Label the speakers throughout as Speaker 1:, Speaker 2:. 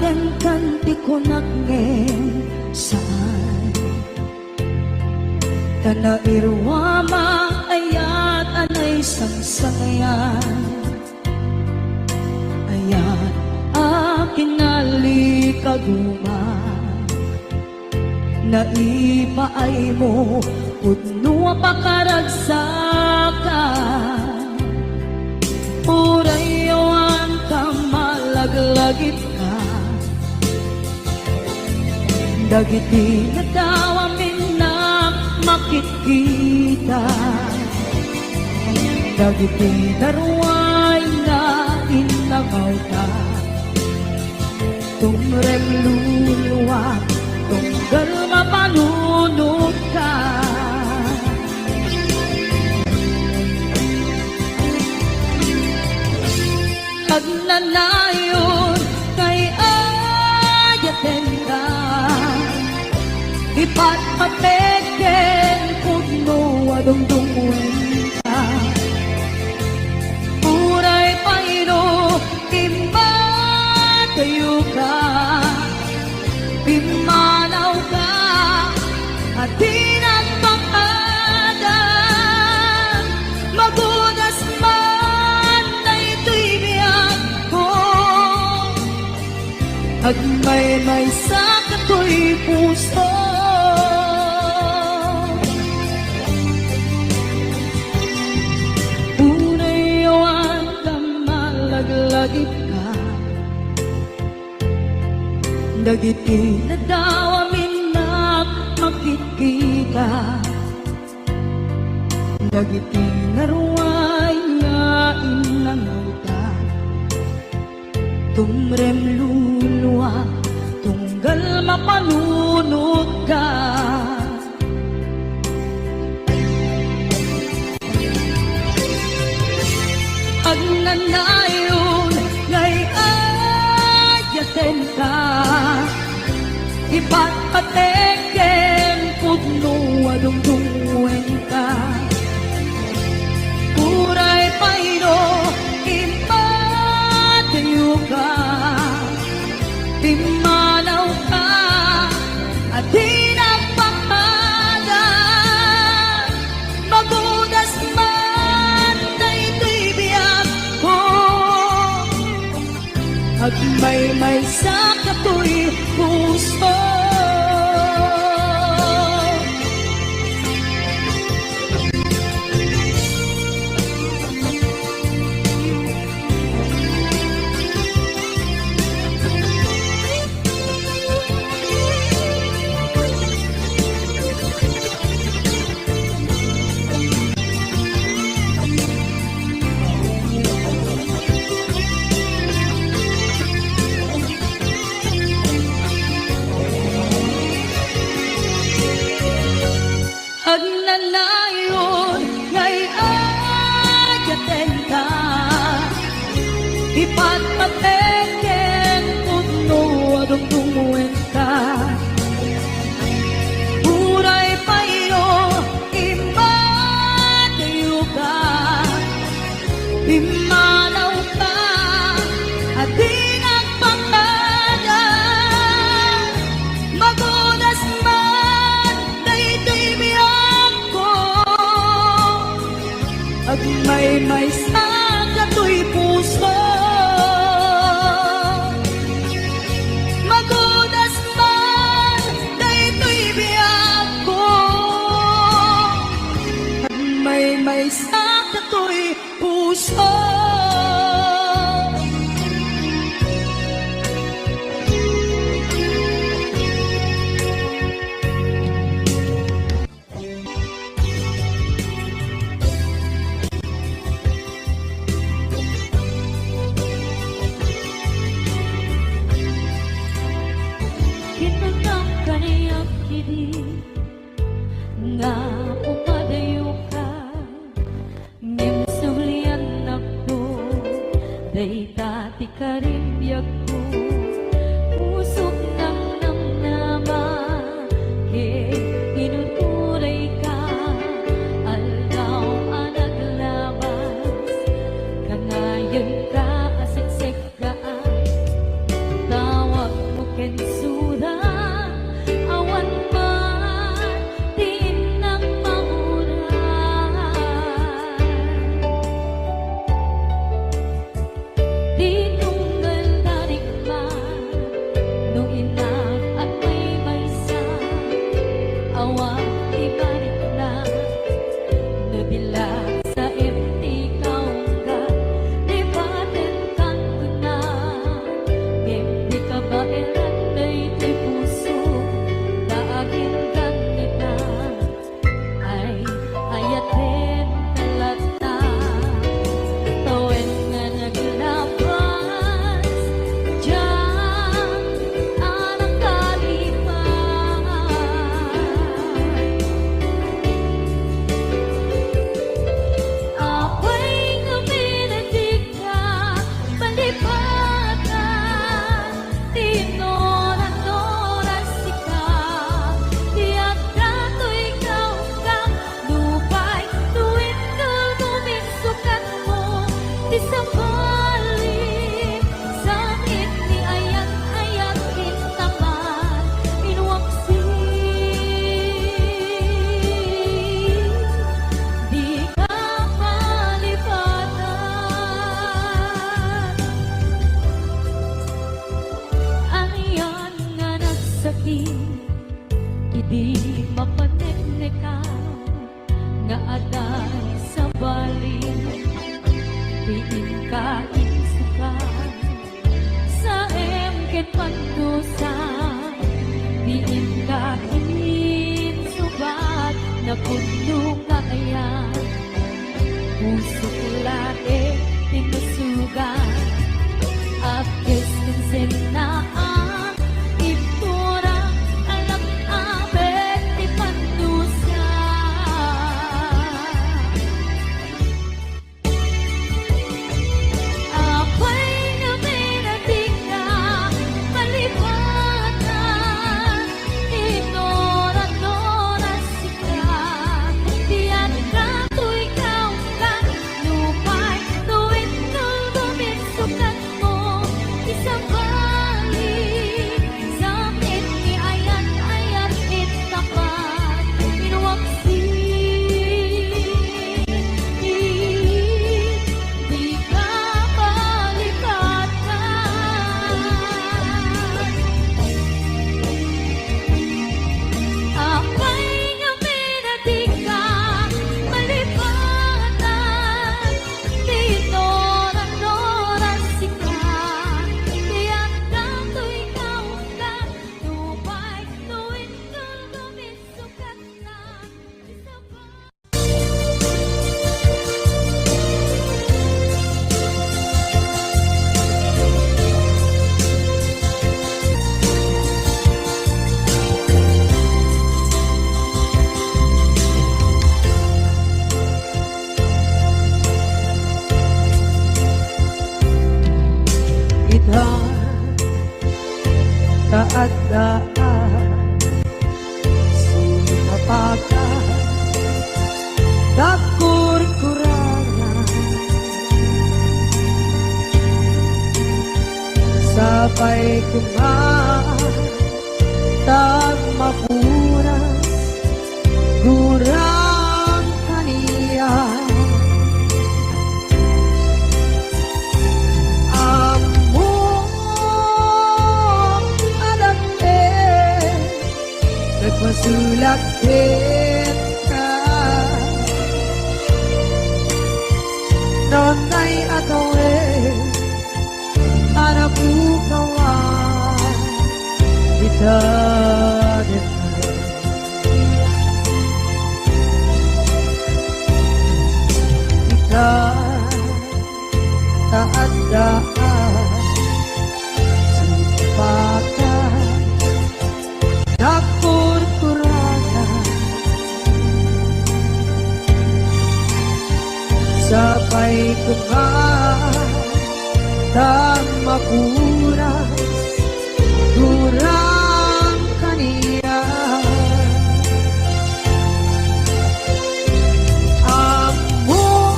Speaker 1: den kanti ko nagngem saan kana irwama ayat anay sangsangayan ayat akin nalikaguma naipaay mo udno pakaragsakan urayawan ka malaglagit ka dagiti na daw amin na makikita dagiti daruay na inagaw ka tumrem luluwa tunggal mapanunod ka pagnanayon kay ayaten ka ipatpateken kudno adungdungwen ka uray paino timbatayo ka pimanaw ka at tinagpakadan magudas man na ito'y biyak ko agmay-may sa kato'y puso unayawan ka malaglagit ka dagiti na daw amin na makikita dagiti naruay nga inangaw ka tumrem luluwa tunggal mapanunod ka agnanayon ngay ayaten ka ipatpateken pudno adungdungwen ka uray paino impatayo ka pimanaw ka at tinagpakadan magudas man na ito'y biyak ko agmay-may sa kato'y puso agnanayon ngay ayaten ka ipatpateken pudno adungdungwen ka uray paino impatayo ka pimanaw ka at tinagpakadan magudas man na ito'y biyak ko agmay-may sa kato'y puso magudas man na ito'y biyak ko agmay-may sa kato'y puso nga upadayo ka ngem sulian ako day dati ka rin biyak ko pusok ng namnama ke inuturay ka aldaw anaglabas kanayan ka asiksik ka tawag isang balik, sakit ni ayat-ayat kintaman, inuwaksi. Di ka malipatan, ang iyan nga nagsakit, hindi mapanegnekan, nga aday sa balik, diin ka insukan, sa emket pandusan, diin ka insubat, na puno ka ayan, pusok lagi tinusugan, at kiskinsin na ang iturang alam abet di pandusan. Ako'y naminating na malipatan, inoran-oras ka, diyan ka tu'y kaungkan, lupay tuwing nulubinsukan mo, isang balik, sakit ni ayat-ayat itapat, inuwaksi. Di ka malipatan, ako'y naminating ka malipatan, tinoran-oras ka, diyan ka tu'y kaungkan, lupay tuwing nulubinsukan na, isang
Speaker 2: Idhan kaadaan, sinapakan, kakurkurangan, sabay kumaan, tag mapuras, kurang kaniya. Nagmasulak din ka, noon ay atawin, anak bukawan, kita din kita taandaan, sipakan, nakurkurangan, sabay kumaan, tang mapuras, kurang kaniya. Amo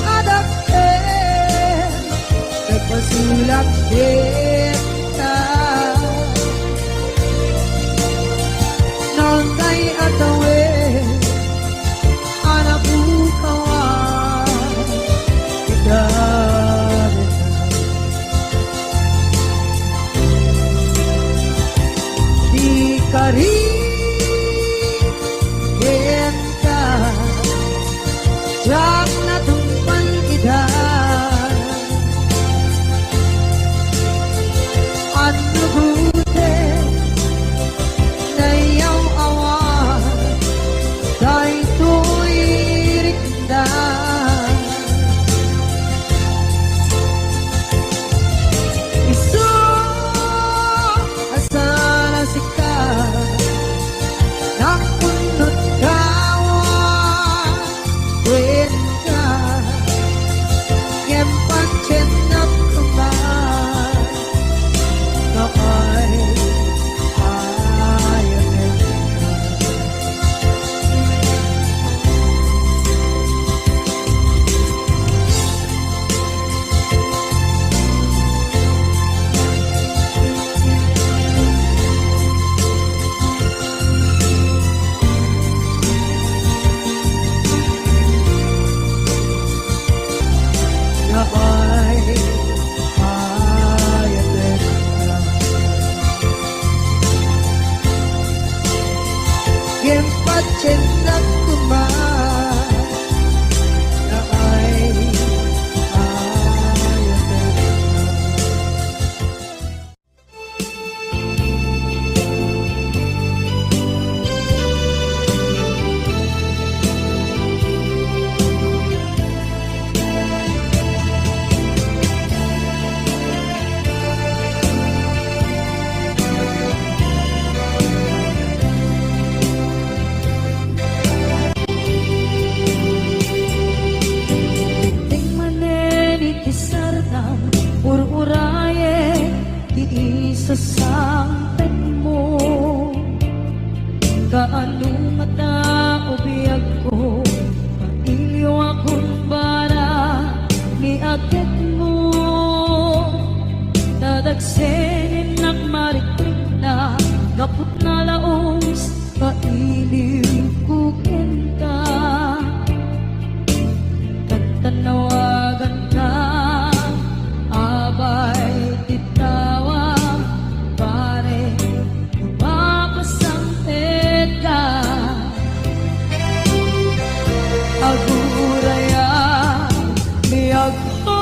Speaker 2: adakten, nagpasulak din ka, noon ay atawin, anak bukawan, kita din. Di ka rin ka, jak na tumpan kita, tanawagan ka, abay titawa, pare, mapasampit ka. Aguraya, biyag ko,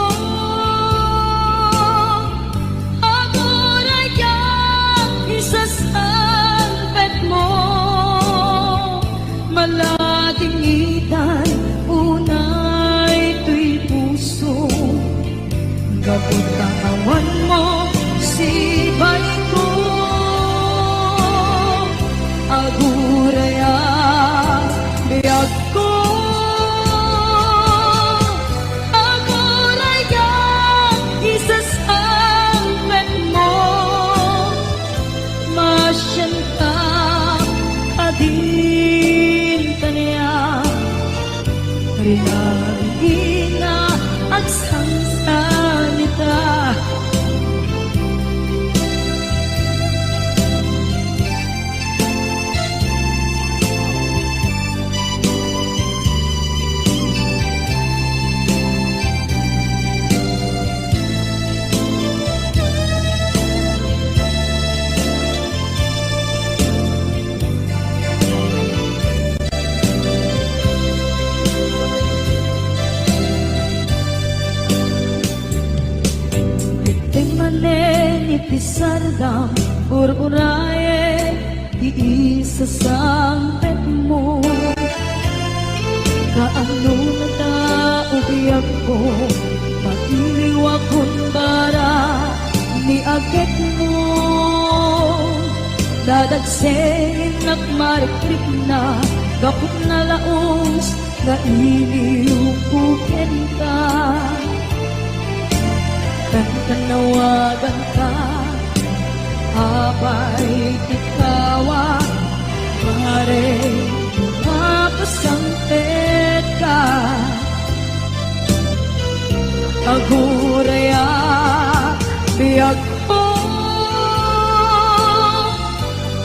Speaker 2: aguraya, isasampit mo, malating itan, unay to'y puso, gabot katawan mo, sibay ko, aguraya, biyag ko, aguraya, isasampit mo, masyan ka, adin kaniya, rinagin na agsansanita. Ipisardam, ururaye, iisasampet mo. Kaano na taubiyag ko, pag-iliwag bara, ni agit mo. Dadagsen nagmarikrik na, gapot na laos, na iniupukin ka. Tanawagan ka, abay titawa, pare, mapasampit ka. Aguraya, biyag ko,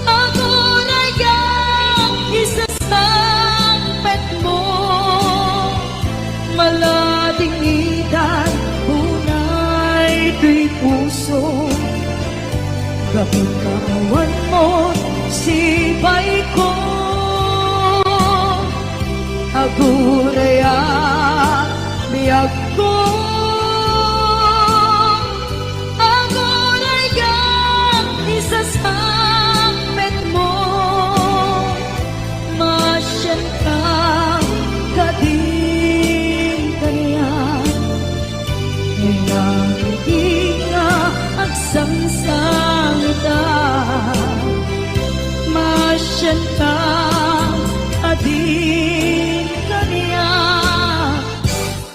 Speaker 2: aguraya, isasampit mo, malating itan, ito'y puso, gabot katawan mo, sibay ko, aguraya, biyag ko, aguraya, isasampit mo, masyan ka, kading kaniya, inga agsangsangita, masyan ka, adin kaniya,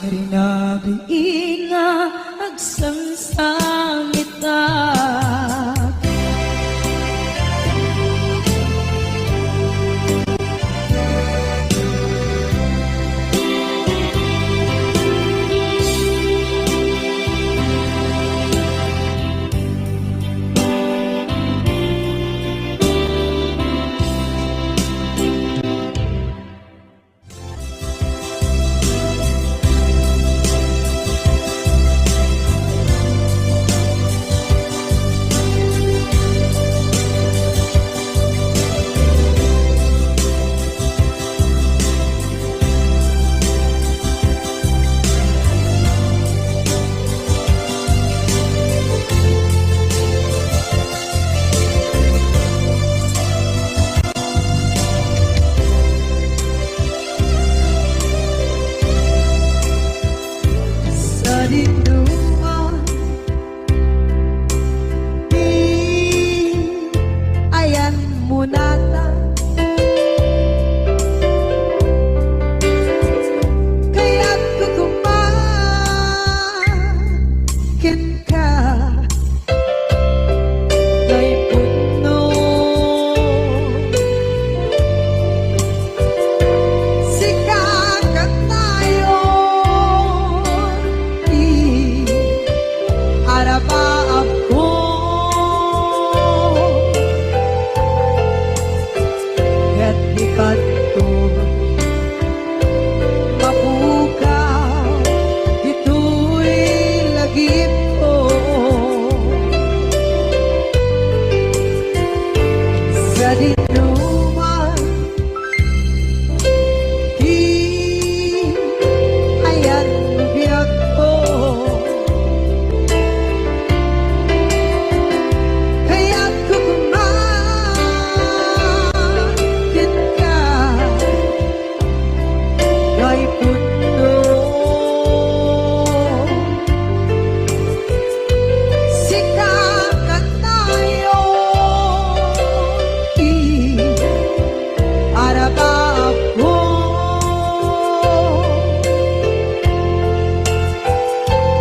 Speaker 2: rinag-inga agsangsangita.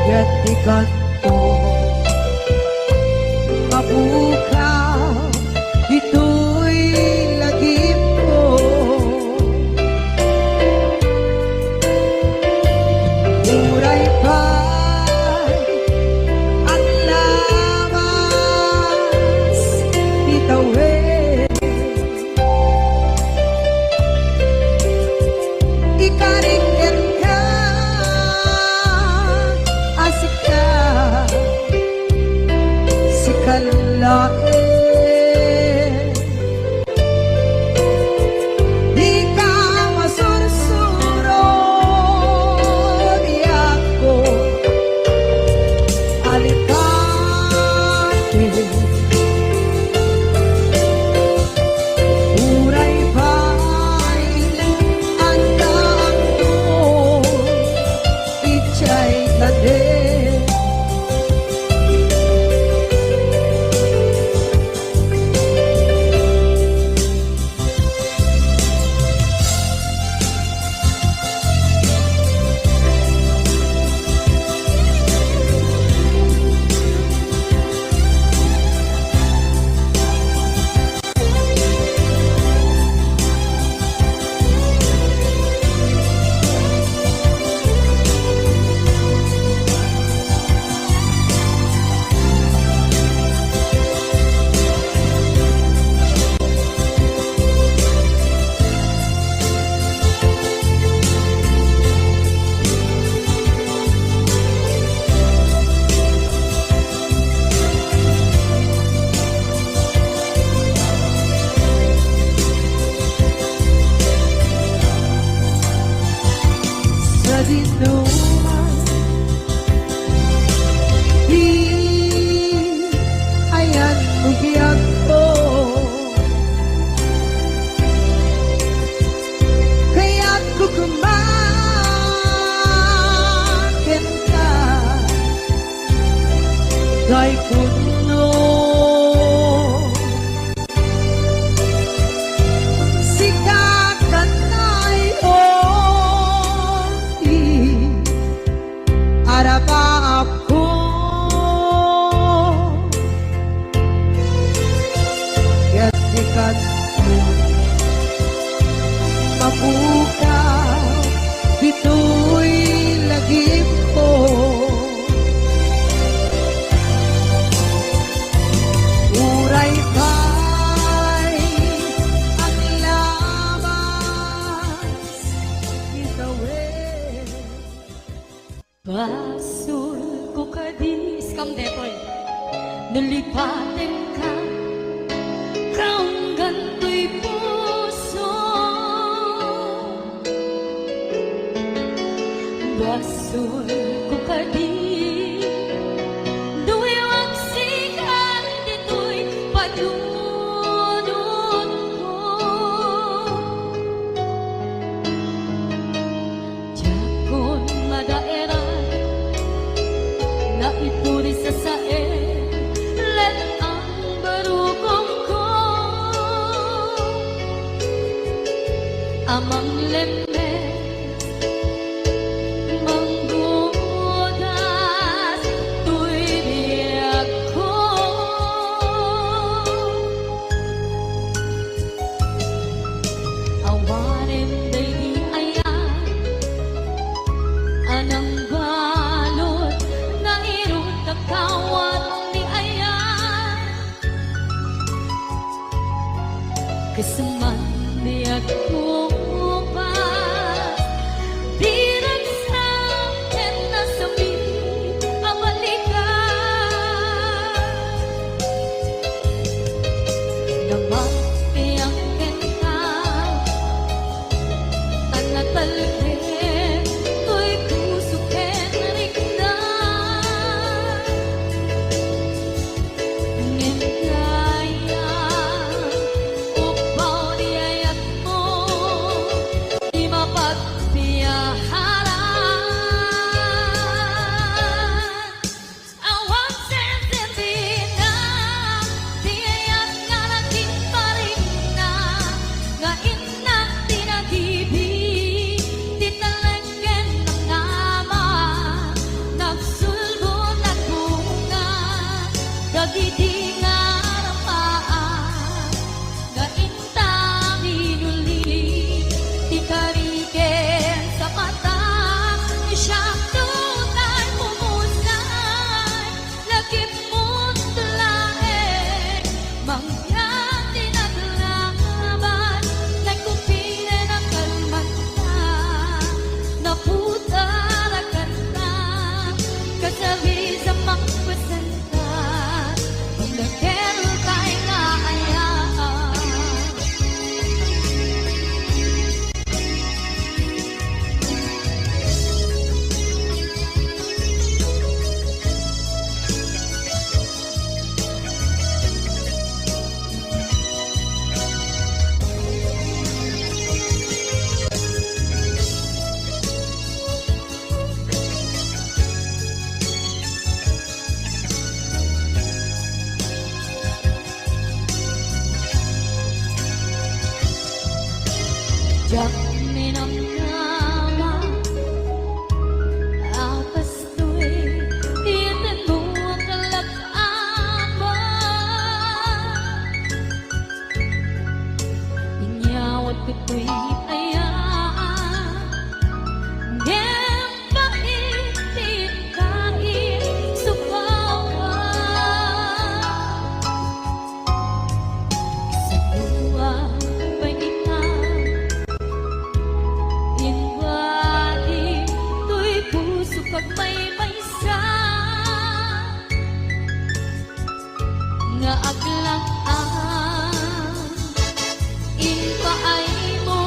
Speaker 2: Yati kanto mabukaw ito'y lagim ko. Muray pa'y ang lamas itawid. Ikarikit ka, asik ka, si kalain. Di ka masursuro, di ako alikate. Uray ba'y ang daan mo, itsa'y tanin. Sa dinuman, di ayan bugyan ko. Kaya't kukumakin ka kay puno. Sikakan ay arapa ako. Yatikan mo mabukaw ito'y lagim ko. Uray pa'y ang lamas itawid.
Speaker 1: Basul ko kadis kam depoy nalipatin ka kaong ganto'y puso. Basul ko kadis duwag sikan dito'y padunod ko. Jakon madaera na ituri sa sae let ang barugong ko amang lemes manggudas tuy biyak ko. Awarin day di ayan anang balot na irot na kawat ni ayan kasaman di ako nga aglang impaay mo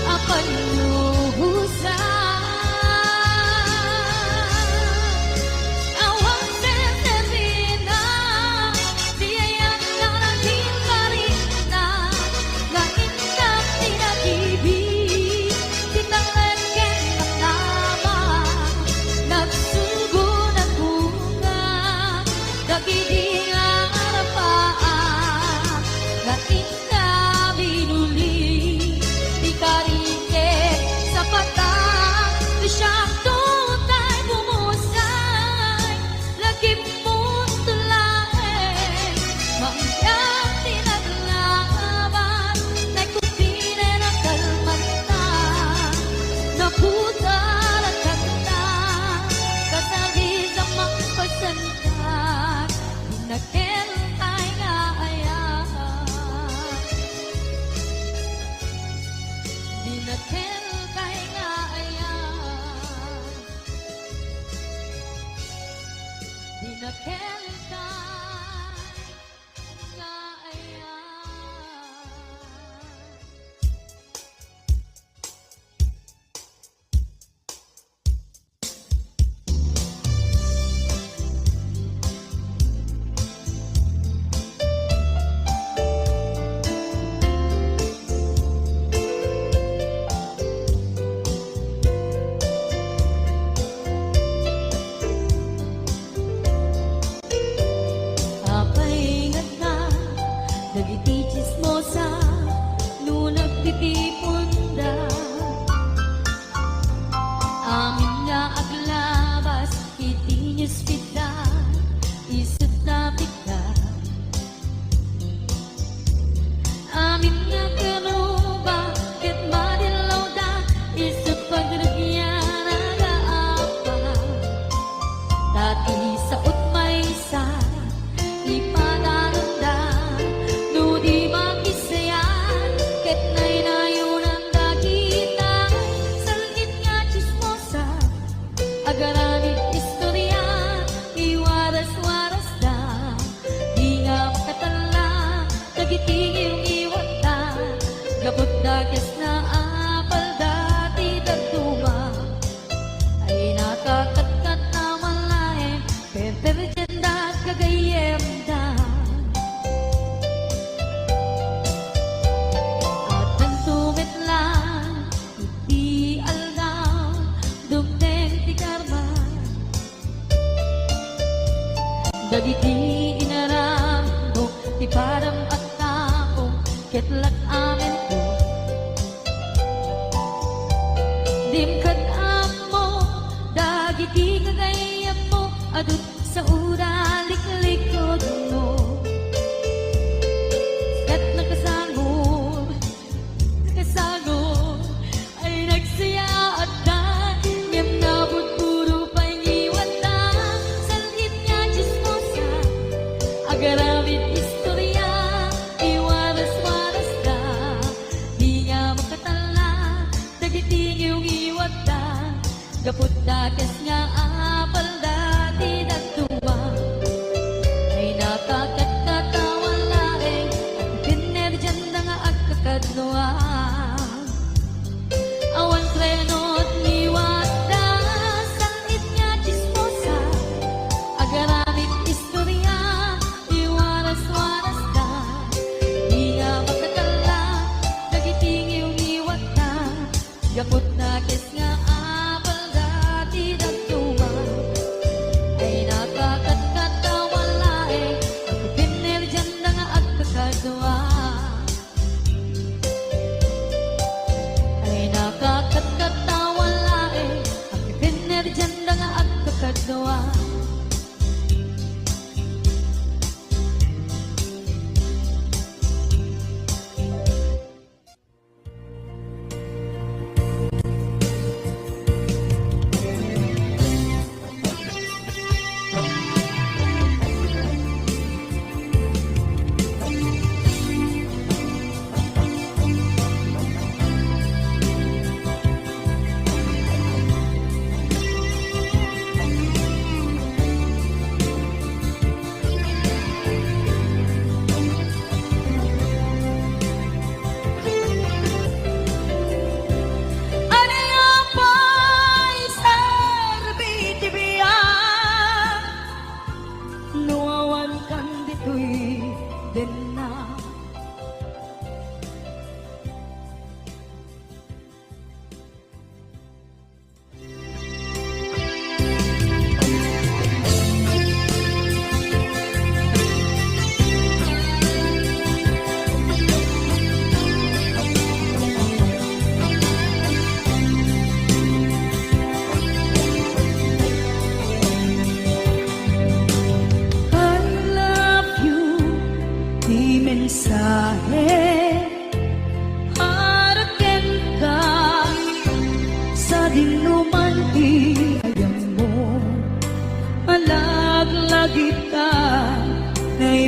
Speaker 1: apan luhusa awang seserina diayan na naging karina naindak tinag-ibig tinanglan matama nagsugo ng bunga dagidi ang arapaan nainda binuli di karike sa patang siyang tutay bumusay lagip mo tulain mangyang tinaglaban naikupine ng kalmanta naputa at kanta kasali sa magpasantan dinakentay nga ayahan dinakentay nga ayahan dinakentay nga ayahan. Apay nga dagiti chismosa no nagtitipunda amin nga aglabas iti newsfeed isut na pita amin nga kanuba ket madilaw da isut pagdagyan nagaapa dati sa utmaysa ipananda no di makisayan ket naynayunan dagita salit nga chismosa agaramit istorya iwaras-waras da di nga makatala dagiti iyong iwata gabot dagas na apal dati dagduma ay nakakatkat na malalim perperjenda kagayem da at nagtumit lang iti aldaw dumteng ti karma dagiti inaram mo ti param at taong ketlak amin ko dimkad mo dagiti kagayem mo adut sa uralik-likod mo kat nakasagod ay nagsaya at danyam na puro pangiwan na salit nga chismosa agaramit istorya iwaras-waras da di nga makatala dagiti iyong iwata gapot dagas nga apal dati dagduma ay nakakatatawan laeng at pinerjan na nga agkakadloa awan trenot niwata salit nga chismosa agaramit istorya iwaras-waras da di nga makatala dagiti iyong iwata gapot dagas nga apal dati dagduma ay nakakatatawan laeng at pinerjan na nga agkakadloa ay nakakatatawan laeng at pinerjan na nga agkakadloa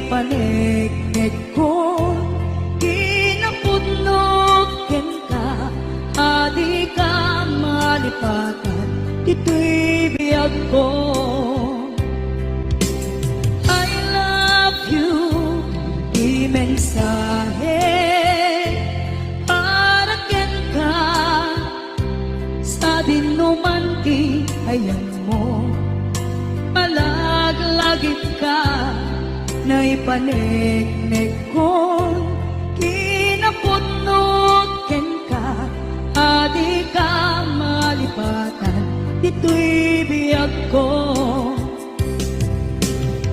Speaker 2: panegnek ko kinapudnog ken ka adi ka malipatan ito'y biyag ko. I love you di mensahe para ken ka sa dinuman ti ayan mo malaglagip ka na ipanegnek ko kinapudnog ken ka adi ka malipatan ito'y biyag ko.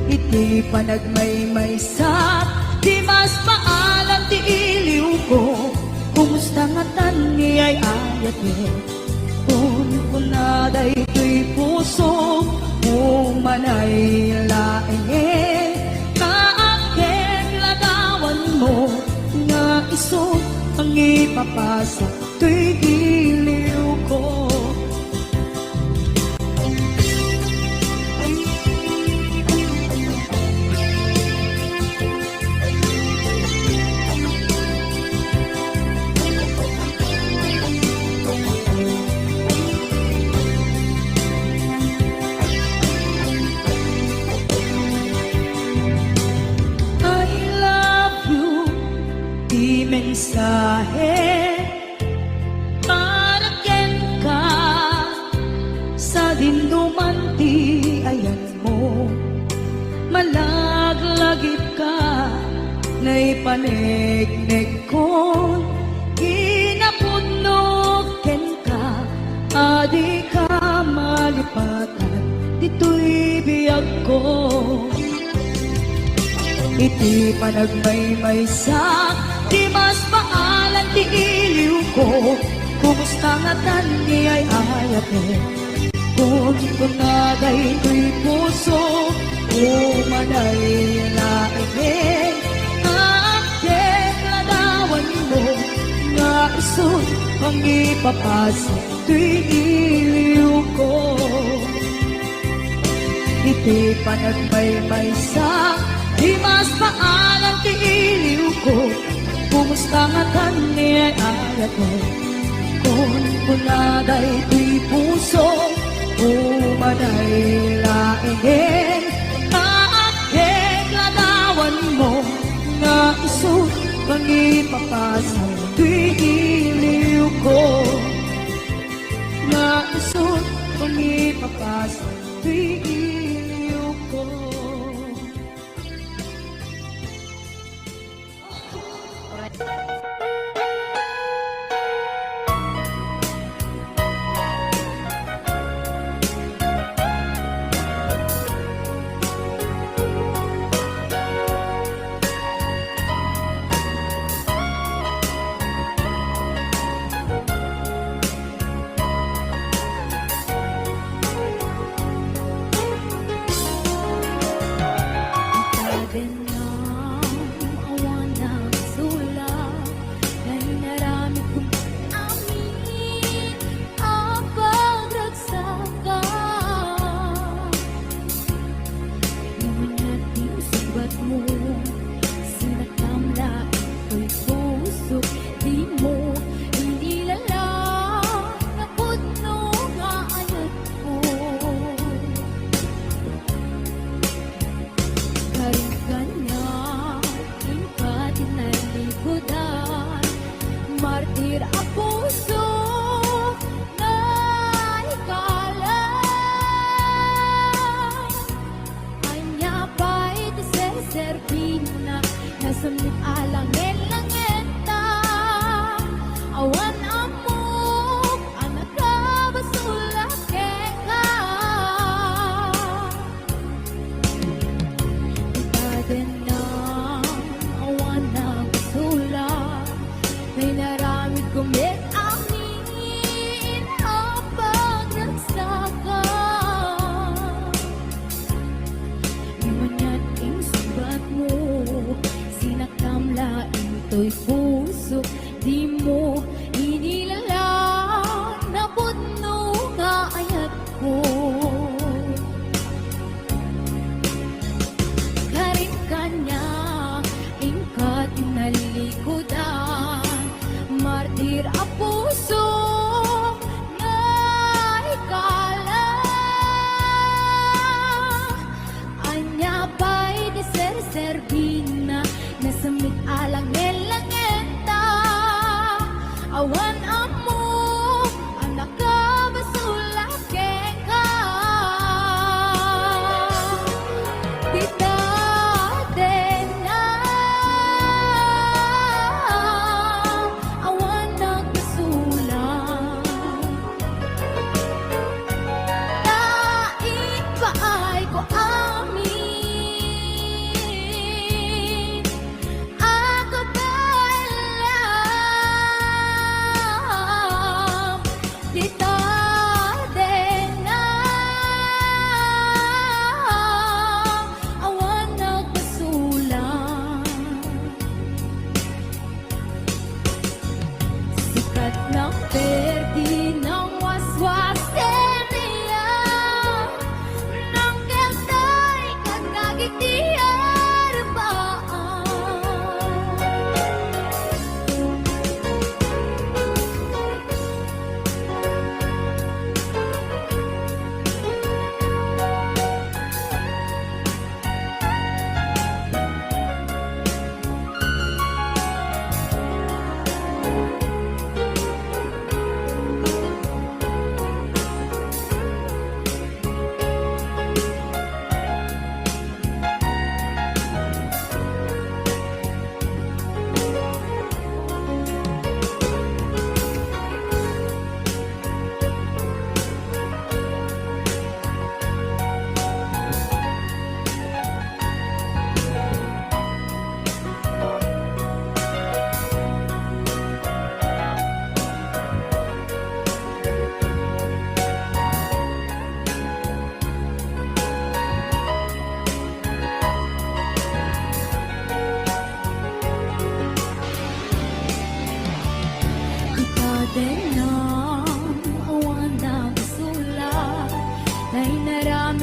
Speaker 2: Iti panagmaymaysak di mas maalam ti iliw ko kumusta nga tani ay ayat kung kunaday ito'y puso umanay laeng kaaken lagawan mo nga iso ang ipapasa to'y iliw ko. Mensahe para ken ka sa dinduman ti ayan mo malaglagip ka na ipanegnek ko kinapudnog ken ka adi ka malipatan dito'y biyag ko. Iti panagmaymaysak di mas maalan ti iliw ko kumusta nga tani ay ayate kung kunaday ko'y puso umanay laeng aken ladawan mo nga iso ang ipapasa to'y iliw ko. Iti panagmaymaysak di mas maalan ti iliw ko kumusta nga tani ay ayate kung kunaday ko'y puso umanay laeng kaaken ladawan mo nga iso ang ipapasa to'y iliw ko nga iso ang ipapasa to'y iliw ko.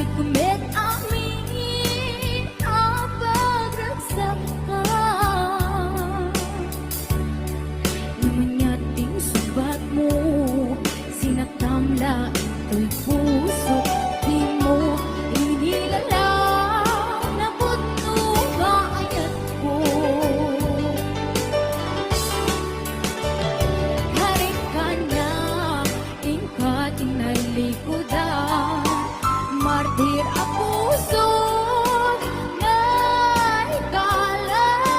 Speaker 1: nagkumit amin ang pagragsak ka. Namanyating sugat mo, sinaktamla ito'y puso. Di mo inilalang na puno ba ayat ko. Harik ka na, ingkat inalikodan. Martir ang puso na ikalang.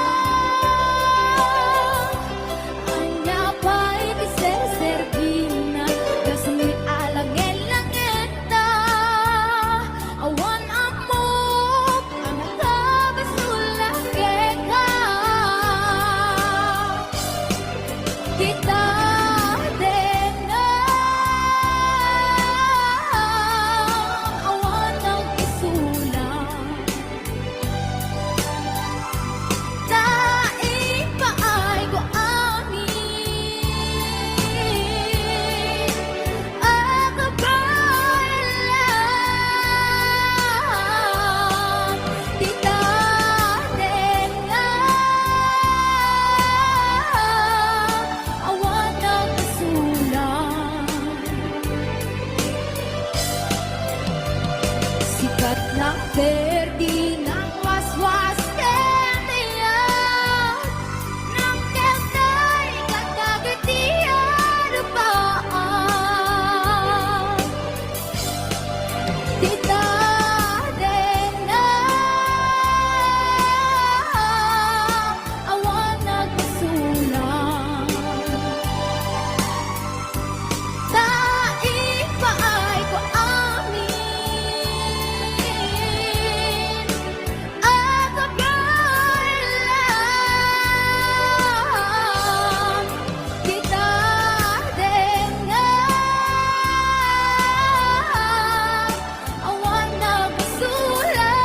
Speaker 1: Anya pa'y kiseservina, kasamit alangin langeta. Awan amok, anak ka basulake ka. Kita din na awan ng isulang. Daig pa ay ko amin ang kabalan. Kita din na awan ng isulang. Sikat ng perdi ng waswas tentiyan, ng keltay katagatian baan. Tita din na awan nagsulang. Daig pa ay ko amin ang kabalan. Kita din na awan nagsulang.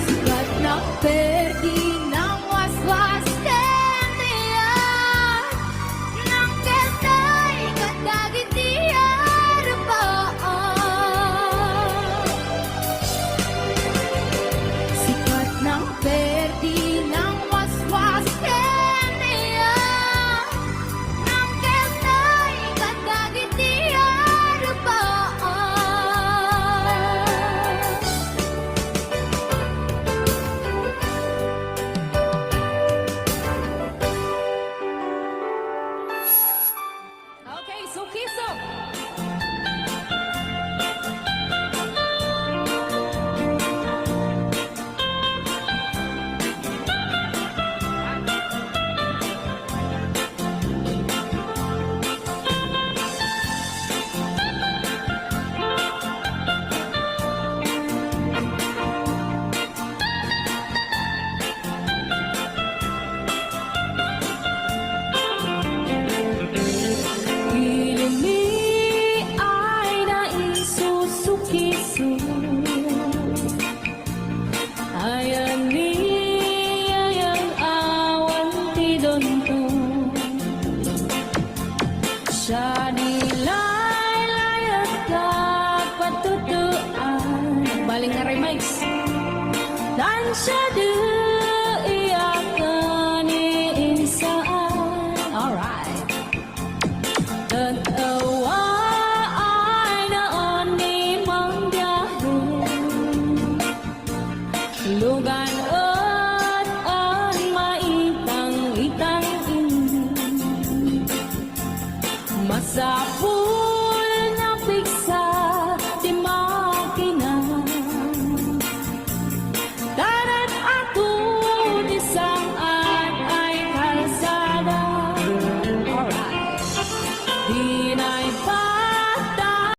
Speaker 1: Sikat ng perdi ng waswas tentiyan, ng keltay katagitian baan. Sikat ng perdi ng waswas tentiyan, ng keltay katagitian baan. Okay, so kiso. Ilimi ay naisusukiso. Ayani ayang awan tidonto. Siya nilay at kapatutuan. Baling nga remix. Dan siya